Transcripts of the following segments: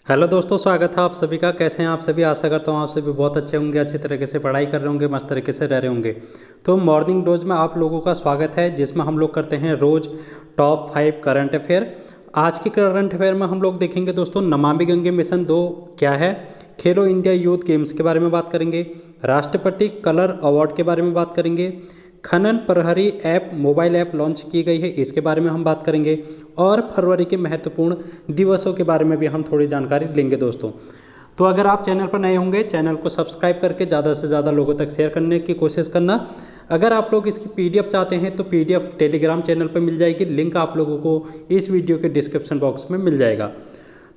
Hello दोस्तों, स्वागत है आप सभी का। कैसे हैं आप सभी? आशा करता हूँ आप सभी बहुत अच्छे होंगे, अच्छी तरीके से पढ़ाई कर रहे होंगे, मस्त तरीके से रह रहे होंगे। तो मॉर्निंग डोज में आप लोगों का स्वागत है, जिसमें हम लोग करते हैं रोज़ टॉप 5 करंट अफेयर। आज के करंट अफेयर में हम लोग देखेंगे दोस्तों, नमामि गंगे मिशन 2 क्या है, खेलो इंडिया यूथ गेम्स के बारे में बात करेंगे, राष्ट्रपति कलर अवार्ड के बारे में बात करेंगे, खनन प्रहरी ऐप मोबाइल ऐप लॉन्च की गई है, इसके बारे में हम बात करेंगे, और फरवरी के महत्वपूर्ण दिवसों के बारे में भी हम थोड़ी जानकारी लेंगे दोस्तों। तो अगर आप चैनल पर नए होंगे, चैनल को सब्सक्राइब करके ज़्यादा से ज़्यादा लोगों तक शेयर करने की कोशिश करना। अगर आप लोग इसकी पीडीएफ चाहते हैं तो पीडीएफ टेलीग्राम चैनल पर मिल जाएगी, लिंक आप लोगों को इस वीडियो के डिस्क्रिप्शन बॉक्स में मिल जाएगा।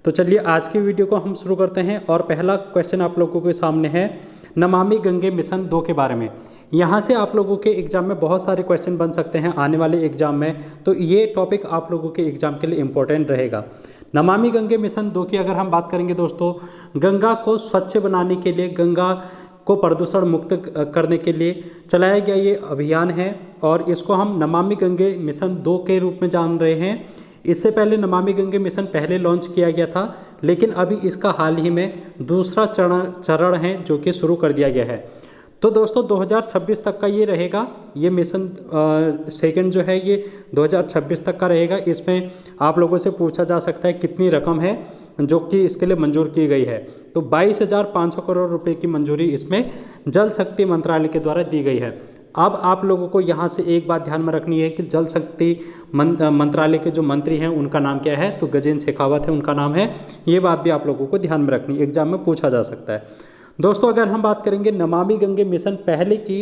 तो चलिए आज की वीडियो को हम शुरू करते हैं, और पहला क्वेश्चन आप लोगों के सामने है नमामि गंगे मिशन 2 के बारे में। यहाँ से आप लोगों के एग्जाम में बहुत सारे क्वेश्चन बन सकते हैं आने वाले एग्जाम में, तो ये टॉपिक आप लोगों के एग्जाम के लिए इम्पोर्टेंट रहेगा। नमामि गंगे मिशन 2 की अगर हम बात करेंगे दोस्तों, गंगा को स्वच्छ बनाने के लिए, गंगा को प्रदूषण मुक्त करने के लिए चलाया गया ये अभियान है, और इसको हम नमामि गंगे मिशन 2 के रूप में जान रहे हैं। इससे पहले नमामि गंगे मिशन पहले लॉन्च किया गया था, लेकिन अभी इसका हाल ही में दूसरा चरण है जो कि शुरू कर दिया गया है। तो दोस्तों 2026 तक का ये रहेगा, ये मिशन सेकंड जो है ये 2026 तक का रहेगा। इसमें आप लोगों से पूछा जा सकता है कितनी रकम है जो कि इसके लिए मंजूर की गई है। तो 22,500 करोड़ रुपए की मंजूरी इसमें जल शक्ति मंत्रालय के द्वारा दी गई है। अब आप लोगों को यहाँ से एक बात ध्यान में रखनी है कि जल शक्ति मंत्रालय के जो मंत्री हैं उनका नाम क्या है, तो गजेंद्र शेखावत है उनका नाम है। ये बात भी आप लोगों को ध्यान में रखनी है, एग्जाम में पूछा जा सकता है दोस्तों। अगर हम बात करेंगे नमामि गंगे मिशन पहले की,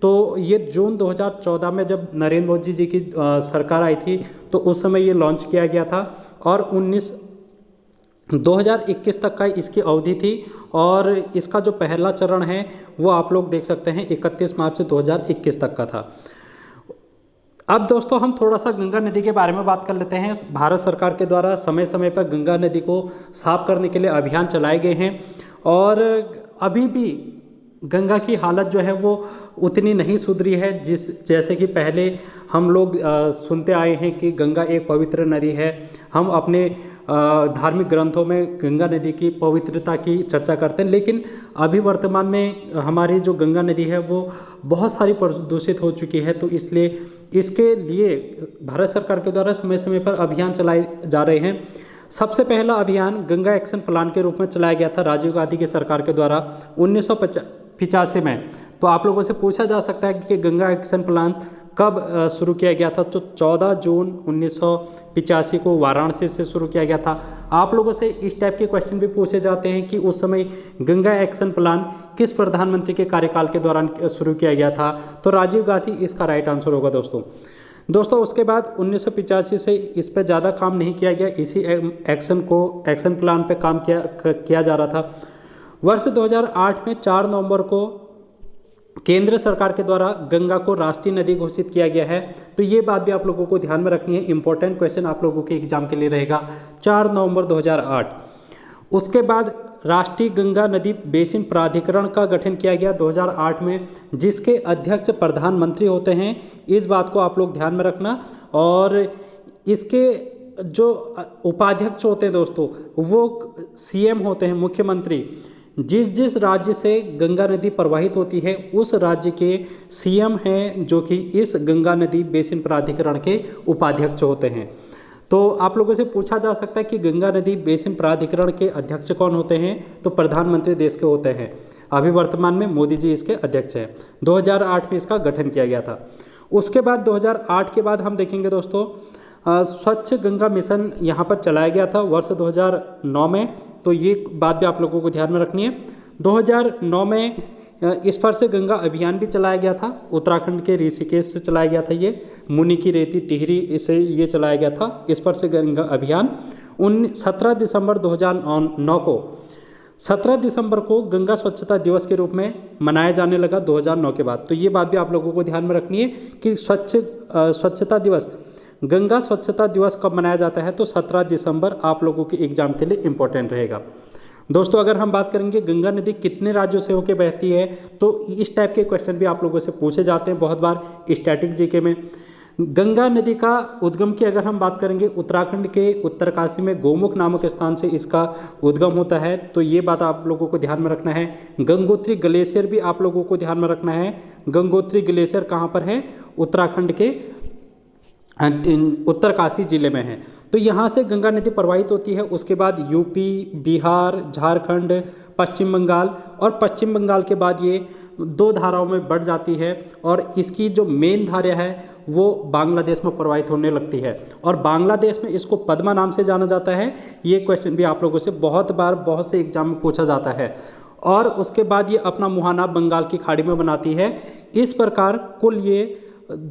तो ये जून 2014 में जब नरेंद्र मोदी जी की सरकार आई थी तो उस समय ये लॉन्च किया गया था, और 2021 तक का इसकी अवधि थी। और इसका जो पहला चरण है वो आप लोग देख सकते हैं 31 मार्च 2021 तक का था। अब दोस्तों हम थोड़ा सा गंगा नदी के बारे में बात कर लेते हैं। भारत सरकार के द्वारा समय समय पर गंगा नदी को साफ करने के लिए अभियान चलाए गए हैं, और अभी भी गंगा की हालत जो है वो उतनी नहीं सुधरी है जैसे कि पहले हम लोग सुनते आए हैं कि गंगा एक पवित्र नदी है। हम अपने धार्मिक ग्रंथों में गंगा नदी की पवित्रता की चर्चा करते हैं, लेकिन अभी वर्तमान में हमारी जो गंगा नदी है वो बहुत सारी प्रदूषित हो चुकी है। तो इसलिए इसके लिए भारत सरकार के द्वारा समय समय पर अभियान चलाए जा रहे हैं। सबसे पहला अभियान गंगा एक्शन प्लान के रूप में चलाया गया था राजीव गांधी की सरकार के द्वारा 1985 में। तो आप लोगों से पूछा जा सकता है कि गंगा एक्शन प्लान कब शुरू किया गया था, तो 14 जून 1985 को वाराणसी से शुरू किया गया था। आप लोगों से इस टाइप के क्वेश्चन भी पूछे जाते हैं कि उस समय गंगा एक्शन प्लान किस प्रधानमंत्री के कार्यकाल के दौरान शुरू किया गया था, तो राजीव गांधी इसका राइट आंसर होगा दोस्तों। उसके बाद 1985 से इस पर ज़्यादा काम नहीं किया गया, इसी एक्शन प्लान पे काम किया जा रहा था। वर्ष 2008 में 4 नवंबर को केंद्र सरकार के द्वारा गंगा को राष्ट्रीय नदी घोषित किया गया है। तो ये बात भी आप लोगों को ध्यान में रखनी है, इंपॉर्टेंट क्वेश्चन आप लोगों के एग्जाम के लिए रहेगा। 4 नवंबर 2008। उसके बाद राष्ट्रीय गंगा नदी बेसिन प्राधिकरण का गठन किया गया 2008 में, जिसके अध्यक्ष प्रधानमंत्री होते हैं। इस बात को आप लोग ध्यान में रखना। और इसके जो उपाध्यक्ष होते हैं दोस्तों वो सीएम होते हैं, मुख्यमंत्री। जिस राज्य से गंगा नदी प्रवाहित होती है उस राज्य के सीएम हैं जो कि इस गंगा नदी बेसिन प्राधिकरण के उपाध्यक्ष होते हैं। तो आप लोगों से पूछा जा सकता है कि गंगा नदी बेसिन प्राधिकरण के अध्यक्ष कौन होते हैं, तो प्रधानमंत्री देश के होते हैं। अभी वर्तमान में मोदी जी इसके अध्यक्ष हैं। 2008 में इसका गठन किया गया था। उसके बाद 2008 के बाद हम देखेंगे दोस्तों स्वच्छ गंगा मिशन यहाँ पर चलाया गया था वर्ष 2009 में। तो ये बात भी आप लोगों को ध्यान में रखनी है। 2009 में इस पर से गंगा अभियान भी चलाया गया था। उत्तराखंड के ऋषिकेश से चलाया गया था, ये मुनि की रेती टिहरी से ये चलाया गया था। इस पर से गंगा अभियान 17 दिसंबर 2009 को 17 दिसंबर को गंगा स्वच्छता दिवस के रूप में मनाया जाने लगा 2009 के बाद। तो ये बात भी आप लोगों को ध्यान में रखनी है कि स्वच्छता दिवस, गंगा स्वच्छता दिवस कब मनाया जाता है, तो 17 दिसंबर आप लोगों के एग्जाम के लिए इम्पोर्टेंट रहेगा दोस्तों। अगर हम बात करेंगे गंगा नदी कितने राज्यों से होकर बहती है, तो इस टाइप के क्वेश्चन भी आप लोगों से पूछे जाते हैं बहुत बार स्टैटिक जीके में। गंगा नदी का उद्गम की अगर हम बात करेंगे, उत्तराखंड के उत्तरकाशी में गोमुख नामक स्थान से इसका उद्गम होता है, तो ये बात आप लोगों को ध्यान में रखना है। गंगोत्री ग्लेशियर भी आप लोगों को ध्यान में रखना है। गंगोत्री ग्लेशियर कहाँ पर है? उत्तराखंड के उत्तरकाशी जिले में है। तो यहाँ से गंगा नदी प्रवाहित होती है, उसके बाद यूपी, बिहार, झारखंड, पश्चिम बंगाल, और पश्चिम बंगाल के बाद ये 2 धाराओं में बढ़ जाती है, और इसकी जो मेन धारा है वो बांग्लादेश में प्रवाहित होने लगती है, और बांग्लादेश में इसको पद्मा नाम से जाना जाता है। ये क्वेश्चन भी आप लोगों से बहुत बार बहुत से एग्जाम में पूछा जाता है। और उसके बाद ये अपना मुहाना बंगाल की खाड़ी में बनाती है। इस प्रकार कुल ये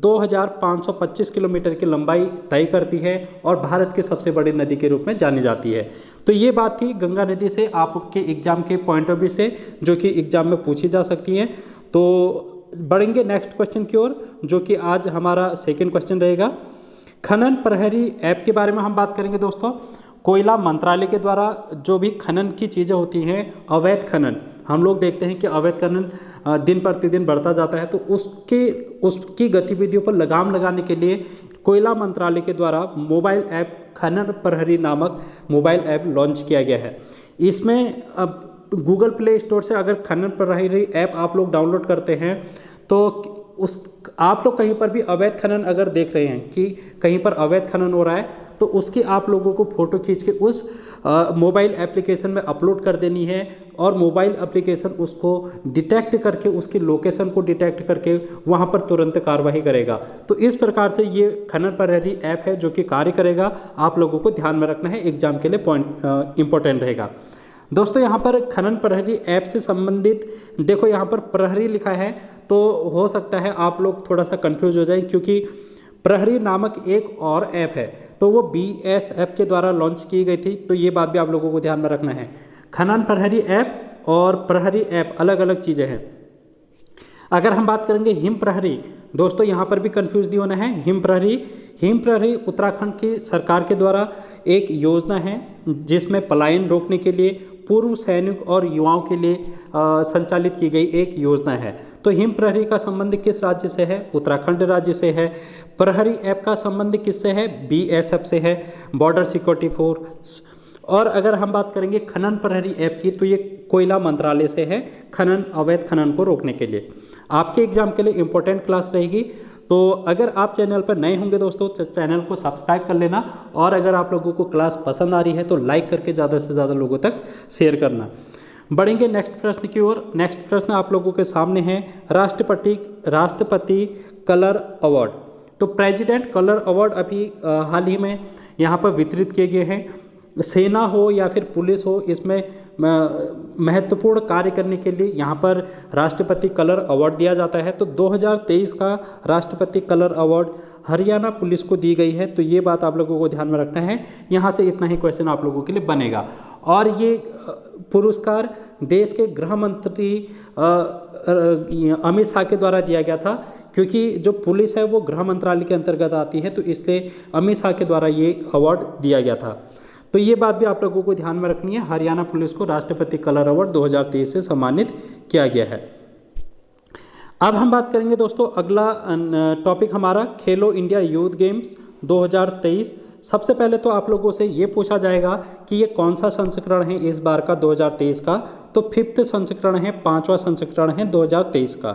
2525 किलोमीटर की लंबाई तय करती है और भारत की सबसे बड़ी नदी के रूप में जानी जाती है। तो ये बात थी गंगा नदी से आपके एग्जाम के पॉइंट ऑफ व्यू से, जो कि एग्जाम में पूछी जा सकती है। तो बढ़ेंगे नेक्स्ट क्वेश्चन की ओर, जो कि आज हमारा सेकंड क्वेश्चन रहेगा। खनन प्रहरी ऐप के बारे में हम बात करेंगे दोस्तों। कोयला मंत्रालय के द्वारा जो भी खनन की चीज़ें होती हैं, अवैध खनन, हम लोग देखते हैं कि अवैध खनन दिन प्रतिदिन बढ़ता जाता है, तो उसकी गतिविधियों पर लगाम लगाने के लिए कोयला मंत्रालय के द्वारा मोबाइल ऐप खनन प्रहरी नामक मोबाइल ऐप लॉन्च किया गया है। इसमें अब गूगल प्ले स्टोर से अगर खनन प्रहरी ऐप आप लोग डाउनलोड करते हैं, तो आप लोग कहीं पर भी अवैध खनन अगर देख रहे हैं कि कहीं पर अवैध खनन हो रहा है, तो उसकी आप लोगों को फ़ोटो खींच के उस मोबाइल एप्लीकेशन में अपलोड कर देनी है, और मोबाइल एप्लीकेशन उसको डिटेक्ट करके, उसकी लोकेशन को डिटेक्ट करके वहाँ पर तुरंत कार्रवाई करेगा। तो इस प्रकार से ये खनन प्रहरी ऐप है जो कि कार्य करेगा। आप लोगों को ध्यान में रखना है, एग्जाम के लिए पॉइंट इंपॉर्टेंट रहेगा। दोस्तों यहाँ पर खनन प्रहरी ऐप से संबंधित देखो, यहाँ पर प्रहरी लिखा है, तो हो सकता है आप लोग थोड़ा सा कंफ्यूज हो जाए, क्योंकि प्रहरी नामक एक और ऐप है, तो वो BSF के द्वारा लॉन्च की गई थी। तो ये बात भी आप लोगों को ध्यान में रखना है। खनन प्रहरी ऐप और प्रहरी ऐप अलग अलग चीज़ें हैं। अगर हम बात करेंगे हिम प्रहरी, दोस्तों यहाँ पर भी कंफ्यूज नहीं होना है। हिम प्रहरी उत्तराखंड की सरकार के द्वारा एक योजना है, जिसमें पलायन रोकने के लिए पूर्व सैनिक और युवाओं के लिए संचालित की गई एक योजना है। तो हिम प्रहरी का संबंध किस राज्य से है? उत्तराखंड राज्य से है। प्रहरी ऐप का संबंध किससे है? BSF से है, बॉर्डर सिक्योरिटी फोर्स। और अगर हम बात करेंगे खनन प्रहरी ऐप की, तो ये कोयला मंत्रालय से है, खनन अवैध खनन को रोकने के लिए। आपके एग्जाम के लिए इंपॉर्टेंट क्लास रहेगी। तो अगर आप चैनल पर नए होंगे दोस्तों, तो चैनल को सब्सक्राइब कर लेना, और अगर आप लोगों को क्लास पसंद आ रही है तो लाइक करके ज़्यादा से ज़्यादा लोगों तक शेयर करना। बढ़ेंगे नेक्स्ट प्रश्न की ओर। नेक्स्ट प्रश्न आप लोगों के सामने है, राष्ट्रपति कलर अवार्ड। तो प्रेसिडेंट कलर अवार्ड अभी हाल ही में यहाँ पर वितरित किए गए हैं। सेना हो या फिर पुलिस हो, इसमें महत्वपूर्ण कार्य करने के लिए यहाँ पर राष्ट्रपति कलर अवार्ड दिया जाता है। तो 2023 का राष्ट्रपति कलर अवार्ड हरियाणा पुलिस को दी गई है। तो ये बात आप लोगों को ध्यान में रखना है। यहाँ से इतना ही क्वेश्चन आप लोगों के लिए बनेगा। और ये पुरस्कार देश के गृह मंत्री अमित शाह के द्वारा दिया गया था, क्योंकि जो पुलिस है वो गृह मंत्रालय के अंतर्गत आती है, तो इसलिए अमित शाह के द्वारा ये अवार्ड दिया गया था। तो ये बात भी आप लोगों को ध्यान में रखनी है। हरियाणा पुलिस को राष्ट्रपति कलर अवार्ड 2023 से सम्मानित किया गया है। अब हम बात करेंगे दोस्तों, अगला टॉपिक हमारा खेलो इंडिया यूथ गेम्स 2023। सबसे पहले तो आप लोगों से ये पूछा जाएगा कि ये कौन सा संस्करण है इस बार का 2023 का। तो 5th संस्करण है, 5वां संस्करण है 2023 का।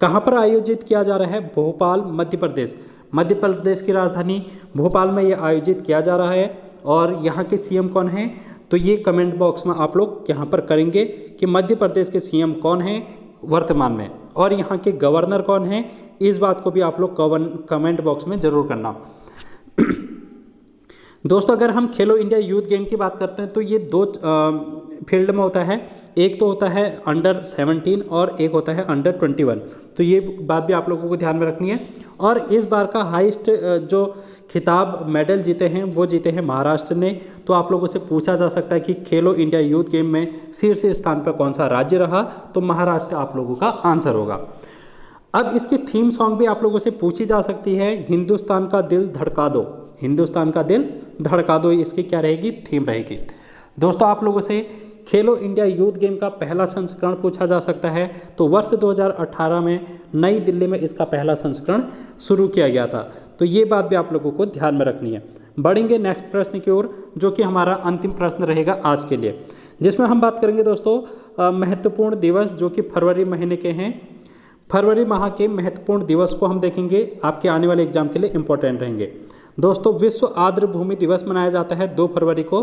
कहाँ पर आयोजित किया जा रहा है? भोपाल, मध्य प्रदेश। मध्य प्रदेश की राजधानी भोपाल में ये आयोजित किया जा रहा है। और यहाँ के CM कौन हैं? तो ये कमेंट बॉक्स में आप लोग यहाँ पर करेंगे कि मध्य प्रदेश के CM कौन हैं वर्तमान में, और यहाँ के गवर्नर कौन हैं। इस बात को भी आप लोग कमेंट बॉक्स में ज़रूर करना। दोस्तों अगर हम खेलो इंडिया यूथ गेम की बात करते हैं, तो ये 2 फील्ड में होता है। एक तो होता है अंडर 17 और एक होता है अंडर 21। तो ये बात भी आप लोगों को ध्यान में रखनी है। और इस बार का हाईएस्ट जो खिताब मेडल जीते हैं वो जीते हैं महाराष्ट्र ने। तो आप लोगों से पूछा जा सकता है कि खेलो इंडिया यूथ गेम में शीर्ष स्थान पर कौन सा राज्य रहा? तो महाराष्ट्र आप लोगों का आंसर होगा। अब इसकी थीम सॉन्ग भी आप लोगों से पूछी जा सकती है। हिंदुस्तान का दिल धड़का दो, हिंदुस्तान का दिल धड़का दो, इसकी क्या रहेगी? थीम रहेगी। दोस्तों आप लोगों से खेलो इंडिया यूथ गेम का पहला संस्करण पूछा जा सकता है। तो वर्ष 2018 में नई दिल्ली में इसका पहला संस्करण शुरू किया गया था। तो तो ये बात भी आप लोगों को ध्यान में रखनी है। बढ़ेंगे नेक्स्ट प्रश्न की ओर, जो कि हमारा अंतिम प्रश्न रहेगा आज के लिए, जिसमें हम बात करेंगे दोस्तों महत्वपूर्ण दिवस जो कि फरवरी महीने के हैं। फरवरी माह के महत्वपूर्ण दिवस को हम देखेंगे, आपके आने वाले एग्जाम के लिए इंपॉर्टेंट रहेंगे। दोस्तों विश्व आर्द्र भूमि दिवस मनाया जाता है 2 फरवरी को।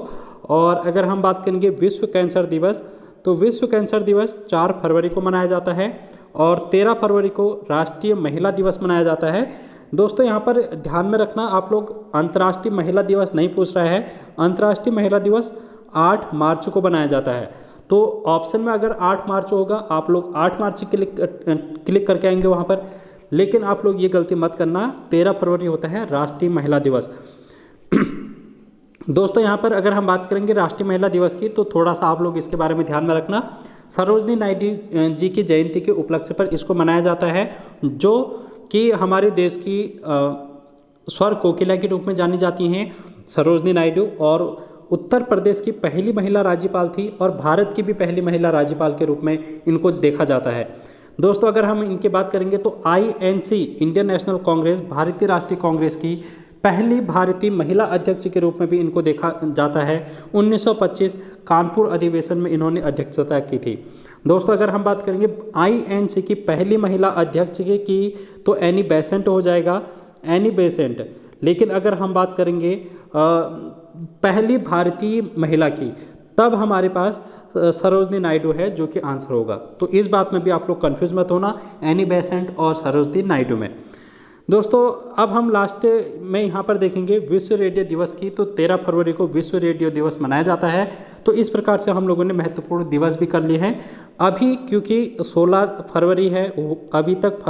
और अगर हम बात करेंगे विश्व कैंसर दिवस, तो विश्व कैंसर दिवस 4 फरवरी को मनाया जाता है। और 13 फरवरी को राष्ट्रीय महिला दिवस मनाया जाता है। दोस्तों यहाँ पर ध्यान में रखना, आप लोग अंतर्राष्ट्रीय महिला दिवस नहीं पूछ रहा है, अंतर्राष्ट्रीय महिला दिवस 8 मार्च को मनाया जाता है। तो ऑप्शन में अगर 8 मार्च होगा, आप लोग 8 मार्च क्लिक करके आएंगे वहाँ पर, लेकिन आप लोग ये गलती मत करना, 13 फरवरी होता है राष्ट्रीय महिला दिवस। दोस्तों यहाँ पर अगर हम बात करेंगे राष्ट्रीय महिला दिवस की, तो थोड़ा सा आप लोग इसके बारे में ध्यान में रखना। सरोजनी नायडू जी की जयंती के उपलक्ष्य पर इसको मनाया जाता है, जो कि हमारे देश की स्वर कोकिला के रूप में जानी जाती हैं सरोजनी नायडू, और उत्तर प्रदेश की पहली महिला राज्यपाल थी और भारत की भी पहली महिला राज्यपाल के रूप में इनको देखा जाता है। दोस्तों अगर हम इनकी बात करेंगे तो INC इंडियन नेशनल कांग्रेस, भारतीय राष्ट्रीय कांग्रेस की पहली भारतीय महिला अध्यक्ष के रूप में भी इनको देखा जाता है। 1925 कानपुर अधिवेशन में इन्होंने अध्यक्षता की थी। दोस्तों अगर हम बात करेंगे INC की पहली महिला अध्यक्ष की तो एनी बेसेंट हो जाएगा, एनी बेसेंट। लेकिन अगर हम बात करेंगे पहली भारतीय महिला की, तब हमारे पास सरोजनी नायडू है जो कि आंसर होगा। तो इस बात में भी आप लोग कंफ्यूज मत होना, एनी बेसेंट और सरोजनी नायडू में। दोस्तों अब हम लास्ट में यहाँ पर देखेंगे विश्व रेडियो दिवस की, तो 13 फरवरी को विश्व रेडियो दिवस मनाया जाता है। तो इस प्रकार से हम लोगों ने महत्वपूर्ण दिवस भी कर लिए हैं। अभी क्योंकि 16 फरवरी है, अभी तक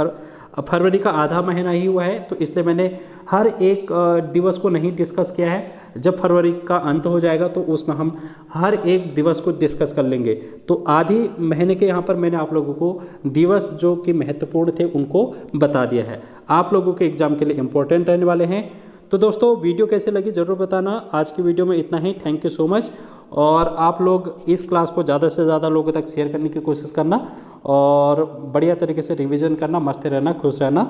फरवरी का आधा महीना ही हुआ है, तो इसलिए मैंने हर एक दिवस को नहीं डिस्कस किया है। जब फरवरी का अंत हो जाएगा तो उसमें हम हर एक दिवस को डिस्कस कर लेंगे। तो आधी महीने के यहाँ पर मैंने आप लोगों को दिवस जो कि महत्वपूर्ण थे उनको बता दिया है। आप लोगों के एग्जाम के लिए इम्पोर्टेंट रहने वाले हैं। तो दोस्तों वीडियो कैसे लगी ज़रूर बताना। आज की वीडियो में इतना ही, थैंक यू सो मच। और आप लोग इस क्लास को ज़्यादा से ज़्यादा लोगों तक शेयर करने की कोशिश करना और बढ़िया तरीके से रिवीजन करना, मस्त रहना, खुश रहना।